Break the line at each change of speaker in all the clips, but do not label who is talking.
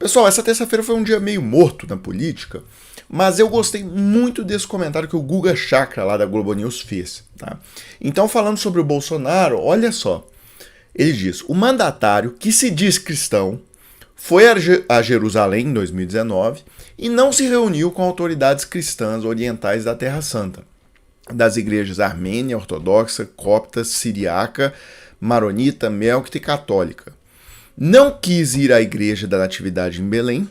Pessoal, essa terça-feira foi um dia meio morto na política, mas eu gostei muito desse comentário que o Guga Chakra, lá da Globo News, fez. Tá? Então, falando sobre o Bolsonaro, olha só. Ele diz, o mandatário que se diz cristão foi a Jerusalém em 2019 e não se reuniu com autoridades cristãs orientais da Terra Santa, das igrejas armênia, ortodoxa, copta, siriaca, maronita, melquita e católica. Não quis ir à igreja da Natividade em Belém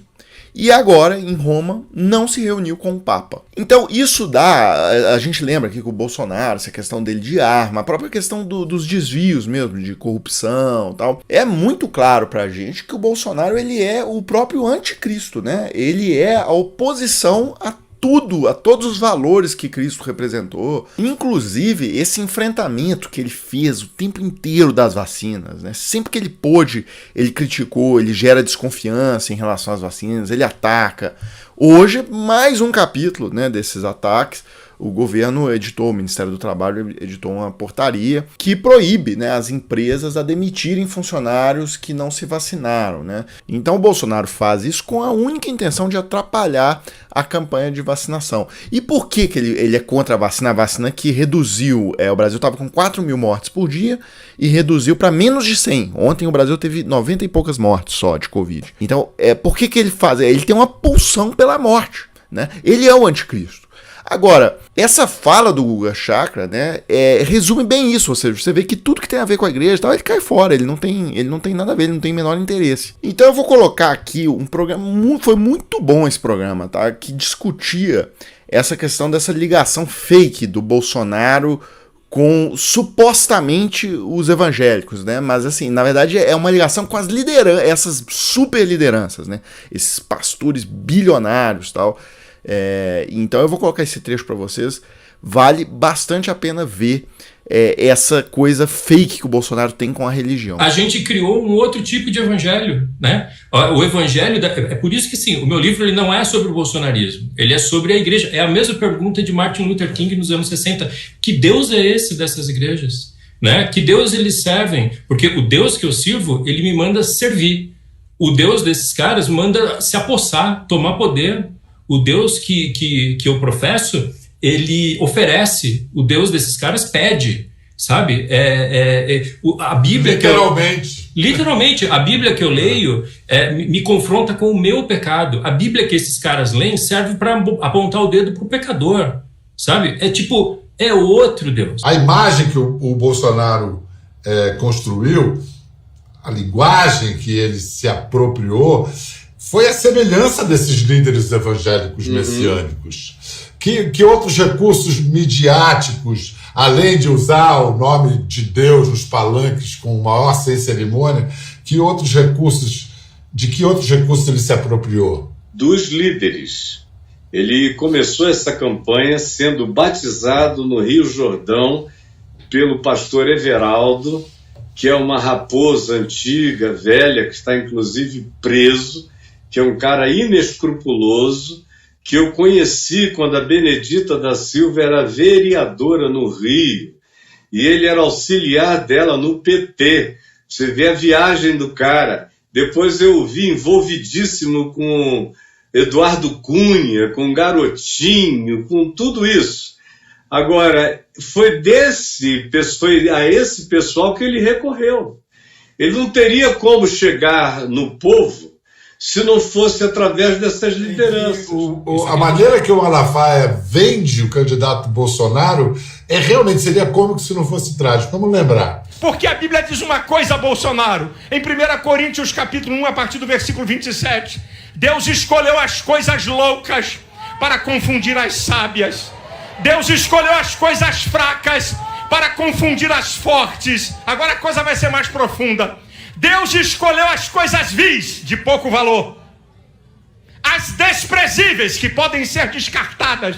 e agora, em Roma, não se reuniu com o Papa. Então isso dá, a gente lembra aqui que o Bolsonaro, essa questão dele de arma, a própria questão dos desvios mesmo, de corrupção e tal, é muito claro pra gente que o Bolsonaro ele é o próprio anticristo, né? Ele é a oposição a tudo, a todos os valores que Cristo representou, inclusive esse enfrentamento que ele fez o tempo inteiro das vacinas, né? Sempre que ele pôde, ele criticou, ele gera desconfiança em relação às vacinas, ele ataca. Hoje, mais um capítulo, né, desses ataques. O governo editou, o Ministério do Trabalho editou uma portaria que proíbe, né, as empresas a demitirem funcionários que não se vacinaram. Né? Então o Bolsonaro faz isso com a única intenção de atrapalhar a campanha de vacinação. E por que ele é contra a vacina? A vacina que reduziu, o Brasil estava com 4 mil mortes por dia e reduziu para menos de 100. Ontem o Brasil teve 90 e poucas mortes só de Covid. Então, por que ele faz? Ele tem uma pulsão pela morte. Né? Ele é o anticristo. Agora, essa fala do Guga Chakra, né, resume bem isso, ou seja, você vê que tudo que tem a ver com a igreja, tal, ele cai fora, ele não tem nada a ver, ele não tem o menor interesse. Então eu vou colocar aqui um programa, foi muito bom esse programa, tá, que discutia essa questão dessa ligação fake do Bolsonaro com supostamente os evangélicos, né? Mas assim, na verdade é uma ligação com as lideranças, essas super lideranças, né? Esses pastores bilionários, tal. Então eu vou colocar esse trecho para vocês. Vale bastante a pena ver essa coisa fake que o Bolsonaro tem com a religião.
A gente criou um outro tipo de evangelho, né? O evangelho, é por isso que sim, o meu livro ele não é sobre o bolsonarismo, ele é sobre a igreja. É a mesma pergunta de Martin Luther King nos anos 60. Que Deus é esse dessas igrejas? Né? Que Deus eles servem? Porque o Deus que eu sirvo, ele me manda servir. O Deus desses caras manda se apossar, tomar poder. O Deus que eu professo, ele oferece. O Deus desses caras pede, sabe? A Bíblia literalmente, a Bíblia que eu leio me confronta com o meu pecado. A Bíblia que esses caras leem serve para apontar o dedo pro pecador, sabe? É outro Deus.
A imagem que o Bolsonaro construiu, a linguagem que ele se apropriou, foi a semelhança desses líderes evangélicos messiânicos. Que outros recursos midiáticos, além de usar o nome de Deus nos palanques com maior sem cerimônia, de que outros recursos ele se apropriou?
Dos líderes. Ele começou essa campanha sendo batizado no Rio Jordão pelo pastor Everaldo, que é uma raposa antiga, velha, que está inclusive preso, que é um cara inescrupuloso, que eu conheci quando a Benedita da Silva era vereadora no Rio, e ele era auxiliar dela no PT. Você vê a viagem do cara. Depois eu o vi envolvidíssimo com Eduardo Cunha, com Garotinho, com tudo isso. Agora, foi a esse pessoal que ele recorreu. Ele não teria como chegar no povo se não fosse através dessas lideranças.
A maneira que o Malafaia vende o candidato Bolsonaro realmente seria cômico se não fosse trágico. Vamos lembrar.
Porque a Bíblia diz uma coisa, Bolsonaro. Em 1 Coríntios capítulo 1, a partir do versículo 27, Deus escolheu as coisas loucas para confundir as sábias. Deus escolheu as coisas fracas para confundir as fortes. Agora a coisa vai ser mais profunda. Deus escolheu as coisas vis, de pouco valor, as desprezíveis, que podem ser descartadas,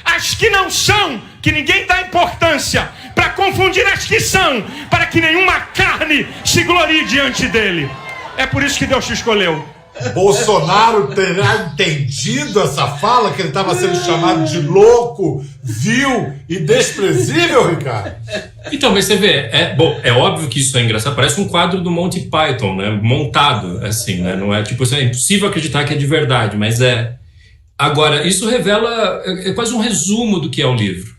as que não são, que ninguém dá importância, para confundir as que são, para que nenhuma carne se glorie diante dele. É por isso que Deus te escolheu.
Bolsonaro terá entendido essa fala, que ele estava sendo chamado de louco, vil e desprezível, Ricardo?
Então, mas você vê, é óbvio que isso é engraçado, parece um quadro do Monty Python, né? Montado, assim, né? Não é tipo assim, é impossível acreditar que é de verdade, mas é. Agora, isso revela, é quase um resumo do que é o livro.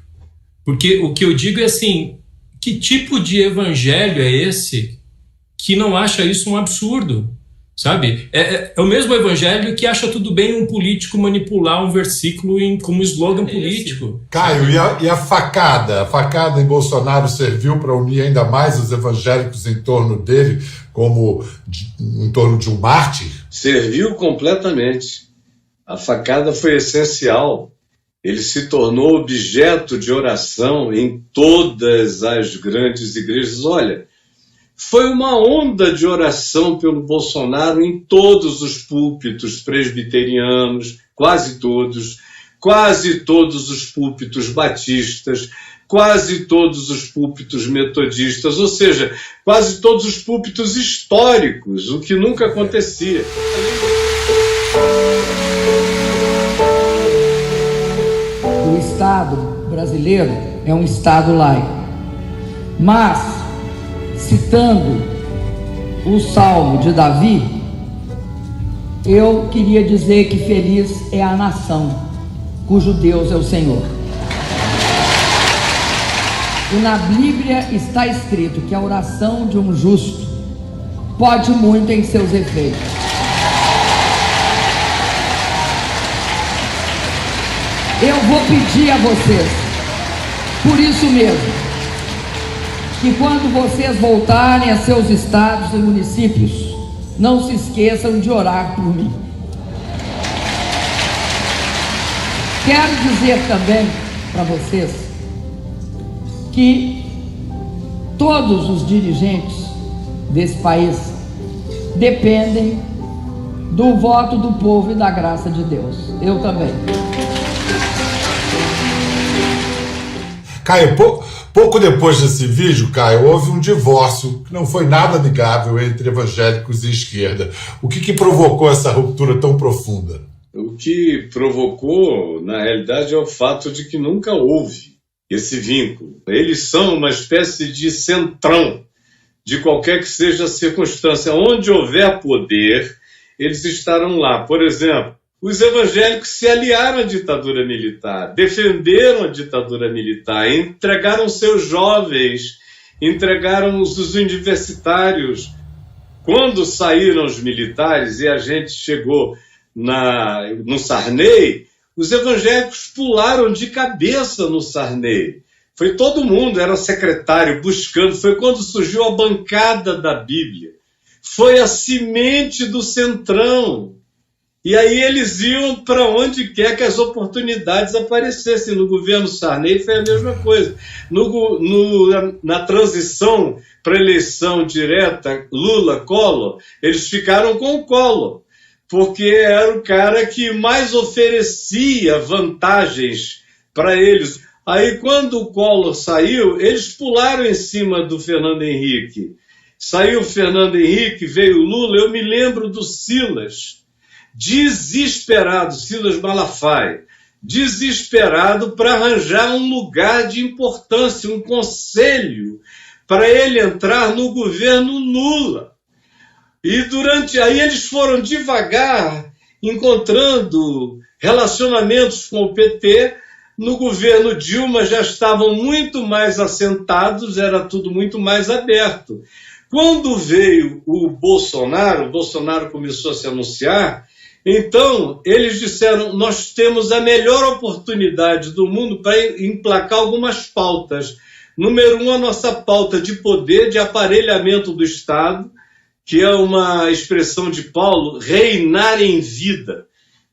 Porque o que eu digo é assim, que tipo de evangelho é esse que não acha isso um absurdo? Sabe? É o mesmo evangelho que acha tudo bem um político manipular um versículo como slogan político.
Caio, e a facada? A facada em Bolsonaro serviu para unir ainda mais os evangélicos em torno dele, como em torno de um mártir?
Serviu completamente. A facada foi essencial. Ele se tornou objeto de oração em todas as grandes igrejas. Olha, foi uma onda de oração pelo Bolsonaro em todos os púlpitos presbiterianos, quase todos os púlpitos batistas, quase todos os púlpitos metodistas, ou seja, quase todos os púlpitos históricos, o que nunca acontecia.
O Estado brasileiro é um Estado laico, mas citando o Salmo de Davi, eu queria dizer que feliz é a nação cujo Deus é o Senhor. E na Bíblia está escrito que a oração de um justo pode muito em seus efeitos. Eu vou pedir a vocês, por isso mesmo, que quando vocês voltarem a seus estados e municípios, não se esqueçam de orar por mim. Quero dizer também para vocês que todos os dirigentes desse país dependem do voto do povo e da graça de Deus. Eu também.
Caio, pouco depois desse vídeo, Caio, houve um divórcio que não foi nada amigável entre evangélicos e esquerda. O que provocou essa ruptura tão profunda?
O que provocou, na realidade, é o fato de que nunca houve esse vínculo. Eles são uma espécie de centrão de qualquer que seja a circunstância. Onde houver poder, eles estarão lá. Por exemplo, os evangélicos se aliaram à ditadura militar, defenderam a ditadura militar, entregaram seus jovens, entregaram os universitários. Quando saíram os militares e a gente chegou no Sarney, os evangélicos pularam de cabeça no Sarney. Foi todo mundo, era secretário, buscando. Foi quando surgiu a bancada da Bíblia. Foi a semente do centrão. E aí eles iam para onde quer que as oportunidades aparecessem. No governo Sarney foi a mesma coisa. Na transição para eleição direta Lula-Collor, eles ficaram com o Collor, porque era o cara que mais oferecia vantagens para eles. Aí quando o Collor saiu, eles pularam em cima do Fernando Henrique. Saiu o Fernando Henrique, veio o Lula. Eu me lembro do Silas, desesperado, Silas Malafaia, desesperado para arranjar um lugar de importância, um conselho, para ele entrar no governo Lula. E aí eles foram devagar encontrando relacionamentos com o PT. No governo Dilma já estavam muito mais assentados, era tudo muito mais aberto. Quando veio o Bolsonaro começou a se anunciar. Então, eles disseram, nós temos a melhor oportunidade do mundo para emplacar algumas pautas. Número 1, a nossa pauta de poder, de aparelhamento do Estado, que é uma expressão de Paulo, reinar em vida.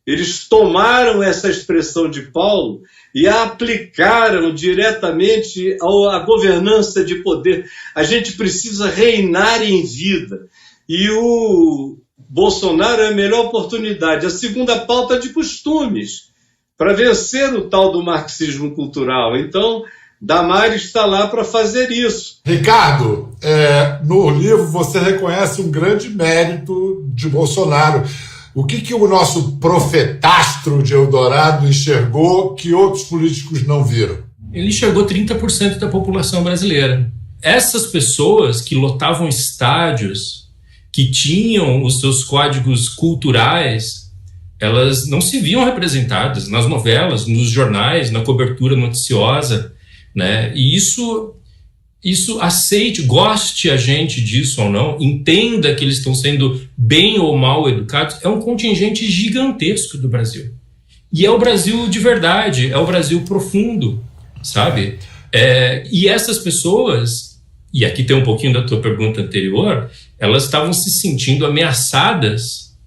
Eles tomaram essa expressão de Paulo e a aplicaram diretamente à governança de poder. A gente precisa reinar em vida. E o Bolsonaro é a melhor oportunidade. A segunda pauta de costumes, para vencer o tal do marxismo cultural. Então, Damares está lá para fazer isso.
Ricardo, no livro você reconhece um grande mérito de Bolsonaro. O que o nosso profetastro de Eldorado enxergou que outros políticos não viram?
Ele enxergou 30% da população brasileira. Essas pessoas que lotavam estádios, que tinham os seus códigos culturais, elas não se viam representadas nas novelas, nos jornais, na cobertura noticiosa, né? E isso aceite, goste a gente disso ou não, entenda que eles estão sendo bem ou mal educados, é um contingente gigantesco do Brasil. E é o Brasil de verdade, é o Brasil profundo, sabe? E essas pessoas, e aqui tem um pouquinho da tua pergunta anterior, elas estavam se sentindo ameaçadas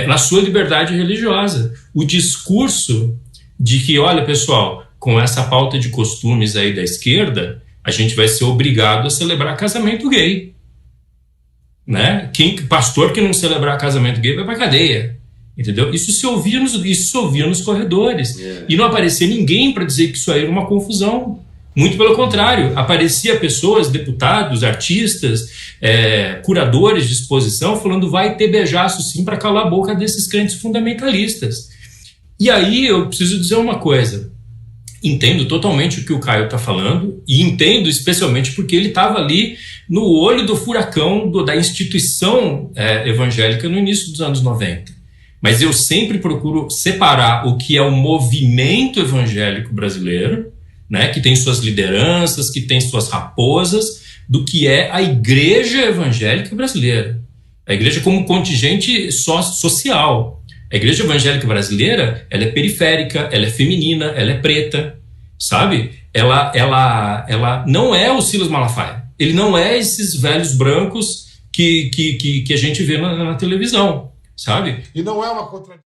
na sua liberdade religiosa. O discurso de que, olha, pessoal, com essa pauta de costumes aí da esquerda, a gente vai ser obrigado a celebrar casamento gay. Né? Pastor que não celebrar casamento gay vai pra cadeia. Entendeu? Isso se ouvia nos corredores. E não aparecia ninguém para dizer que isso aí era uma confusão. Muito pelo contrário, aparecia pessoas, deputados, artistas, curadores de exposição, falando vai ter beijaço sim para calar a boca desses crentes fundamentalistas. E aí eu preciso dizer uma coisa. Entendo totalmente o que o Caio está falando e entendo especialmente porque ele estava ali no olho do furacão da instituição evangélica no início dos anos 90. Mas eu sempre procuro separar o que é o movimento evangélico brasileiro, né, que tem suas lideranças, que tem suas raposas, do que é a igreja evangélica brasileira. A igreja como contingente social. A igreja evangélica brasileira, ela é periférica, ela é feminina, ela é preta, sabe? Ela não é o Silas Malafaia. Ele não é esses velhos brancos que a gente vê na televisão, sabe?
E não é uma contradição.